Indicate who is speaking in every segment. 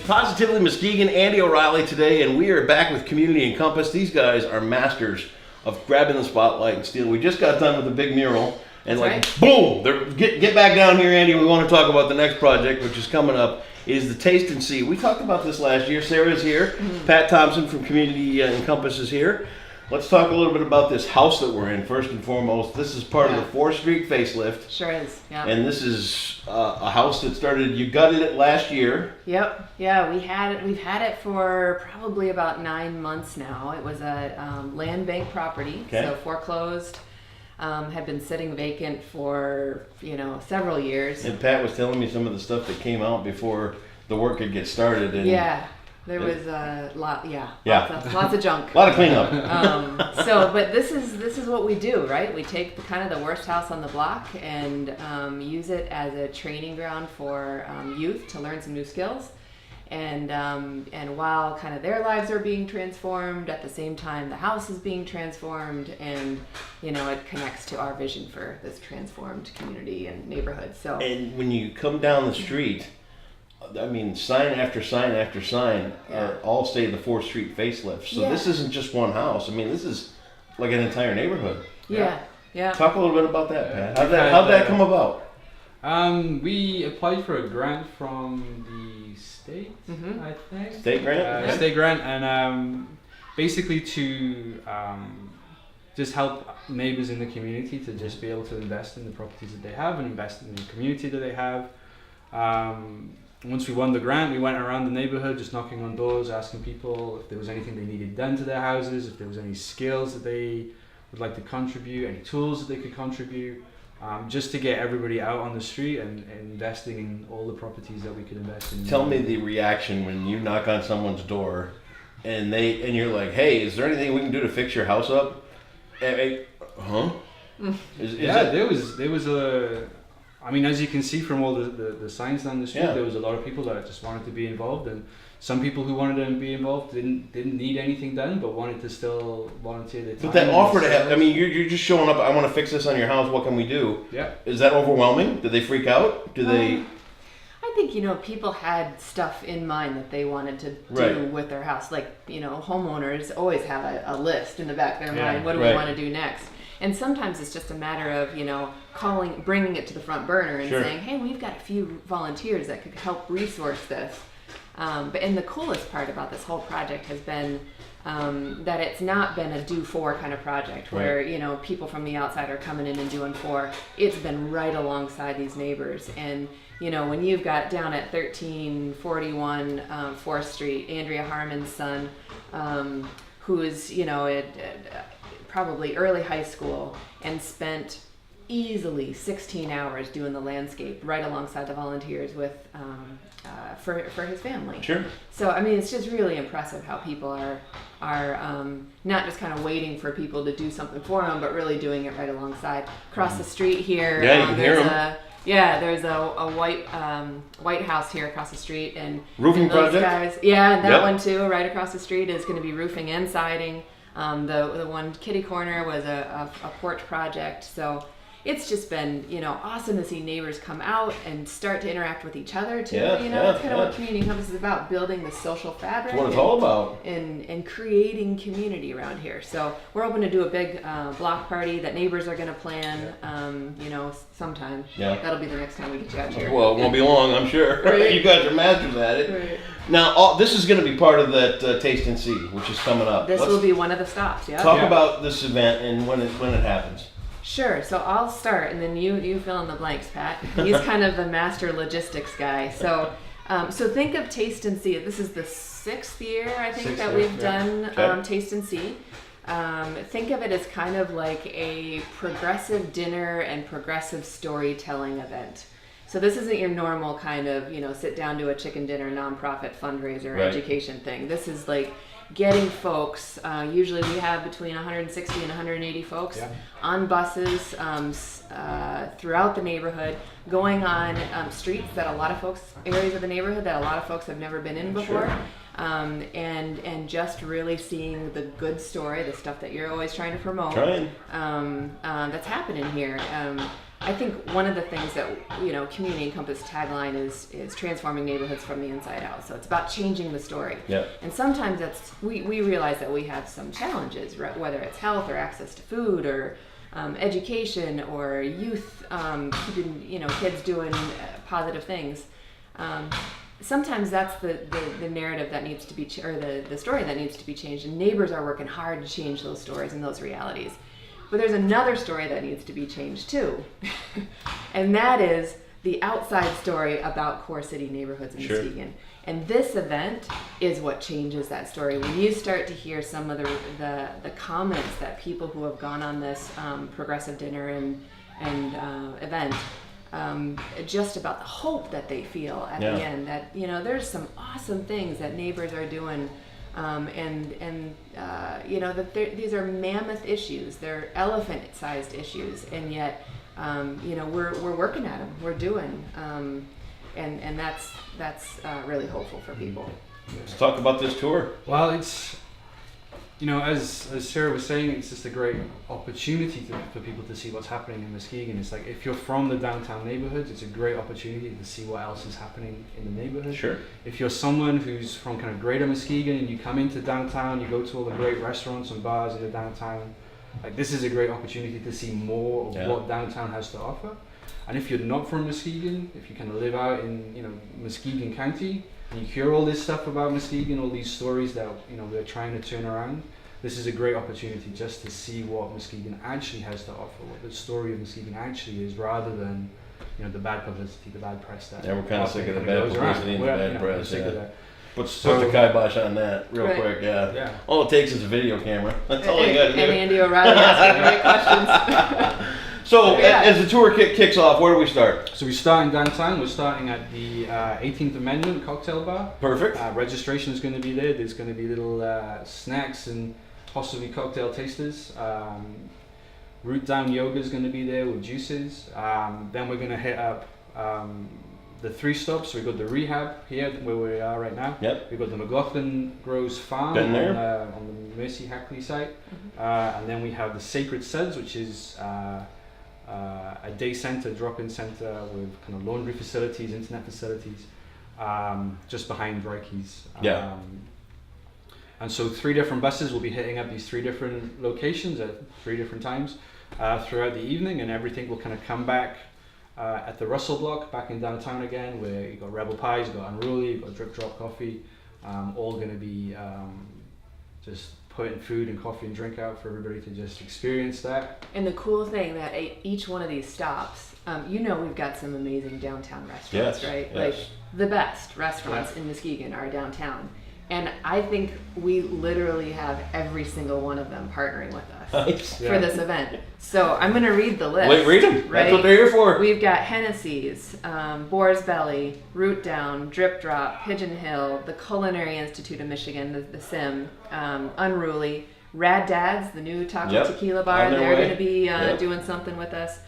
Speaker 1: Positively Muskegon, Andy O'Reilly today, and we are back with Community EnCompass. These guys are masters of grabbing the spotlight and stealing. We just got done with the big mural, and boom! Get back down here, Andy. We want to talk about the next project, which is coming up, is the Taste and See. We talked about this last year. Sarah's here. Mm-hmm. Pat Thompson from Community EnCompass is here. Let's talk a little bit about this house that we're in, first and foremost. This is part of the 4th Street facelift.
Speaker 2: Sure is, yeah.
Speaker 1: And this is a house that started, you gutted it last year.
Speaker 2: Yep, yeah, we've had it for probably about 9 months now. It was a land bank property, so foreclosed. Had been sitting vacant for, several years.
Speaker 1: And Pat was telling me some of the stuff that came out before the work could get started. And
Speaker 2: yeah. There was a lot, lots of junk.
Speaker 1: A lot of cleanup.
Speaker 2: But this is what we do, right? We take the worst house on the block and use it as a training ground for youth to learn some new skills, and while kind of their lives are being transformed, at the same time the house is being transformed, and it connects to our vision for this transformed community and neighborhood. So, and
Speaker 1: when you come down the street, I mean, sign after sign after sign all say the 4th Street facelift. So this isn't just one house. I mean, this is like an entire neighborhood.
Speaker 2: Yeah.
Speaker 1: Talk a little bit about that, Pat. How'd that come about?
Speaker 3: We applied for a grant from the state, I think.
Speaker 1: State grant?
Speaker 3: State grant, and basically to just help neighbors in the community to just be able to invest in the properties that they have and invest in the community that they have. Once we won the grant, we went around the neighborhood just knocking on doors, asking people if there was anything they needed done to their houses, if there was any skills that they would like to contribute, any tools that they could contribute, just to get everybody out on the street and investing in all the properties that we could invest in.
Speaker 1: Tell me the reaction when you knock on someone's door and you're like, hey, is there anything we can do to fix your house up? Huh?
Speaker 3: There was a... I mean, as you can see from all the signs down the street, there was a lot of people that just wanted to be involved, and some people who wanted to be involved didn't need anything done, but wanted to still volunteer their time.
Speaker 1: But that offer to have, I mean, you're just showing up, I want to fix this on your house, what can we do?
Speaker 3: Yeah.
Speaker 1: Is that overwhelming? Did they freak out? I
Speaker 2: think, people had stuff in mind that they wanted to do with their house. Like, homeowners always have a list in the back of their mind. What do we want to do next? And sometimes it's just a matter of, bringing it to the front burner and saying, hey, we've got a few volunteers that could help resource this. And the coolest part about this whole project has been that it's not been a do for kind of project where, people from the outside are coming in and doing for. It's been right alongside these neighbors. And, when you've got down at 1341 4th Street, Andrea Harmon's son, who is, probably early high school, and spent easily 16 hours doing the landscape right alongside the volunteers with for his family.
Speaker 1: Sure.
Speaker 2: So I mean, it's just really impressive how people are not just kind of waiting for people to do something for them, but really doing it right alongside. Across the street here,
Speaker 1: you can hear them.
Speaker 2: There's a white house here across the street, and
Speaker 1: roofing
Speaker 2: those
Speaker 1: project.
Speaker 2: Guys, and that one too, right across the street, is going to be roofing and siding. The one kitty corner was a porch project. So it's just been, awesome to see neighbors come out and start to interact with each other too. It's kind of what Community EnCompass is about, building the social fabric.
Speaker 1: That's what it's all about.
Speaker 2: And creating community around here. So we're hoping to do a big block party that neighbors are going to plan, sometime. Yeah. That'll be the next time we get you out here.
Speaker 1: Well, it won't be long, I'm sure. Right. You guys are masters at it. Right. Now, this is going to be part of that Taste and See, which is coming up.
Speaker 2: This will be one of the stops,
Speaker 1: Talk about this event and when it happens.
Speaker 2: Sure. So I'll start, and then you fill in the blanks, Pat. He's kind of the master logistics guy. So think of Taste and See. This is the 6th year, I think, that we've done Taste and See. Think of it as kind of like a progressive dinner and progressive storytelling event. So this isn't your normal kind of, sit down to a chicken dinner nonprofit fundraiser education thing. This is like getting folks, usually we have between 160 and 180 folks on buses throughout the neighborhood, going on streets that areas of the neighborhood that a lot of folks have never been in before. Sure. And just really seeing the good story, the stuff that you're always trying to promote, that's happening here. I think one of the things that, Community EnCompass tagline is transforming neighborhoods from the inside out. So it's about changing the story.
Speaker 1: Yeah.
Speaker 2: And sometimes we realize that we have some challenges, right? Whether it's health or access to food or education or youth, keeping, kids doing positive things. Sometimes that's the narrative that needs to be, or the story that needs to be changed. And neighbors are working hard to change those stories and those realities. But there's another story that needs to be changed too. And that is the outside story about core city neighborhoods in Muskegon. And this event is what changes that story. When you start to hear some of the comments that people who have gone on this progressive dinner and event, just about the hope that they feel at the end, that there's some awesome things that neighbors are doing. These are mammoth issues. They're elephant-sized issues, and yet, we're working at them. We're doing, and that's really hopeful for people.
Speaker 1: Let's talk about this tour.
Speaker 3: Well, it's, as Sarah was saying, it's just a great opportunity for people to see what's happening in Muskegon. It's like, if you're from the downtown neighborhoods, it's a great opportunity to see what else is happening in the neighborhood.
Speaker 1: Sure.
Speaker 3: If you're someone who's from kind of greater Muskegon and you come into downtown, you go to all the great restaurants and bars in the downtown, like, this is a great opportunity to see more of what downtown has to offer. And if you're not from Muskegon, if you kind of live out in, Muskegon County, and you hear all this stuff about Muskegon, all these stories that, we're trying to turn around, this is a great opportunity just to see what Muskegon actually has to offer, what the story of Muskegon actually is, rather than, the bad publicity, the bad press that.
Speaker 1: Yeah, we're kind of sick of the bad publicity and the bad press.
Speaker 3: Sick of that.
Speaker 1: Put the kibosh on that real quick, yeah. All it takes is a video camera. That's all you got to do.
Speaker 2: And Andy O'Reilly asking great questions.
Speaker 1: So, as the tour kicks off, where do we start?
Speaker 3: So we start in downtown. We're starting at the 18th Amendment Cocktail Bar.
Speaker 1: Perfect.
Speaker 3: Registration is going to be there. There's going to be little snacks and possibly cocktail tasters. Root Down Yoga is going to be there with juices. Then we're going to hit up the 3 stops. So we've got the Rehab here where we are right now.
Speaker 1: Yep.
Speaker 3: We've got the McLaughlin Groves Farm on the Mercy Hackley site. And then we have the Sacred Suds, which is a day center, drop-in center with kind of laundry facilities, internet facilities, just behind Reike's. And so 3 different buses will be hitting up these 3 different locations at 3 different times throughout the evening, and everything will kind of come back at the Russell Block, back in downtown again, where you've got Rebel Pies, you've got Unruly, you've got Drip Drop Coffee, all going to be just putting food and coffee and drink out for everybody to just experience that.
Speaker 2: And the cool thing that each one of these stops, we've got some amazing downtown restaurants, right? Like, the best restaurants in Muskegon are downtown. And I think we literally have every single one of them partnering with us for this event. So I'm going to read the list.
Speaker 1: Wait, read them. Right? That's what they're here for.
Speaker 2: We've got Hennessy's, Boar's Belly, Root Down, Drip Drop, Pigeon Hill, the Culinary Institute of Michigan, the SIM, Unruly, Rad Dad's, the new taco tequila bar. They're going to be doing something with us.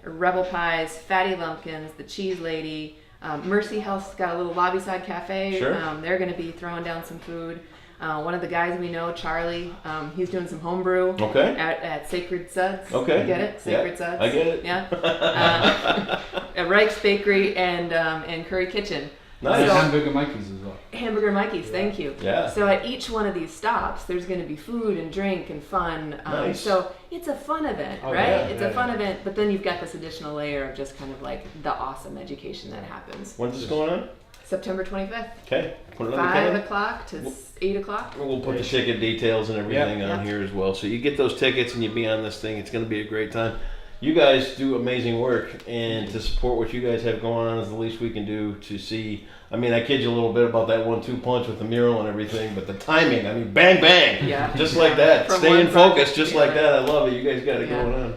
Speaker 2: Rebel Pies, Fatty Lumpkins, the Cheese Lady, Mercy Health's got a little lobby side cafe.
Speaker 1: Sure.
Speaker 2: They're going to be throwing down some food. One of the guys we know, Charlie, he's doing some homebrew at Sacred Suds.
Speaker 1: Okay.
Speaker 2: You get it? Sacred Suds.
Speaker 1: I get it.
Speaker 2: Yeah. At Reich's Bakery and Curry Kitchen.
Speaker 3: Nice. So, Hamburger Mikey's as well.
Speaker 2: Hamburger Mikey's, thank you.
Speaker 1: Yeah.
Speaker 2: So at each one of these stops, there's going to be food and drink and fun.
Speaker 1: Nice.
Speaker 2: So it's a fun event, right?
Speaker 1: Yeah,
Speaker 2: it's a fun event, but then you've got this additional layer of just kind of like the awesome education that happens.
Speaker 1: When's this going on?
Speaker 2: September 25th.
Speaker 1: Okay. Put it on
Speaker 2: 5 o'clock to 8 o'clock.
Speaker 1: We'll put the ticket details and everything on here as well. So you get those tickets and you be on this thing. It's going to be a great time. You guys do amazing work, and to support what you guys have going on is the least we can do to see. I mean, I kid you a little bit about that 1-2 punch with the mural and everything, but the timing, I mean, bang, bang.
Speaker 2: Yeah.
Speaker 1: Just like that.
Speaker 2: From
Speaker 1: Stay in focus
Speaker 2: project
Speaker 1: just like that. I love it. You guys got it going on.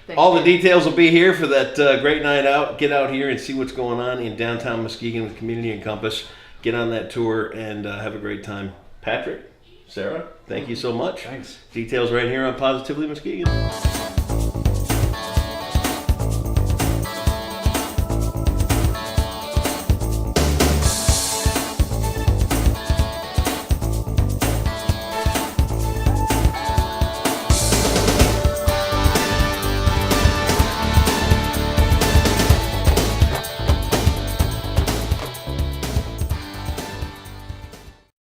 Speaker 2: Thank
Speaker 1: All
Speaker 2: you.
Speaker 1: the details will be here for that great night out. Get out here and see what's going on in downtown Muskegon with Community EnCompass. Get on that tour and have a great time. Patrick, Sarah, thank you so much.
Speaker 3: Thanks.
Speaker 1: Details right here on Positively Muskegon.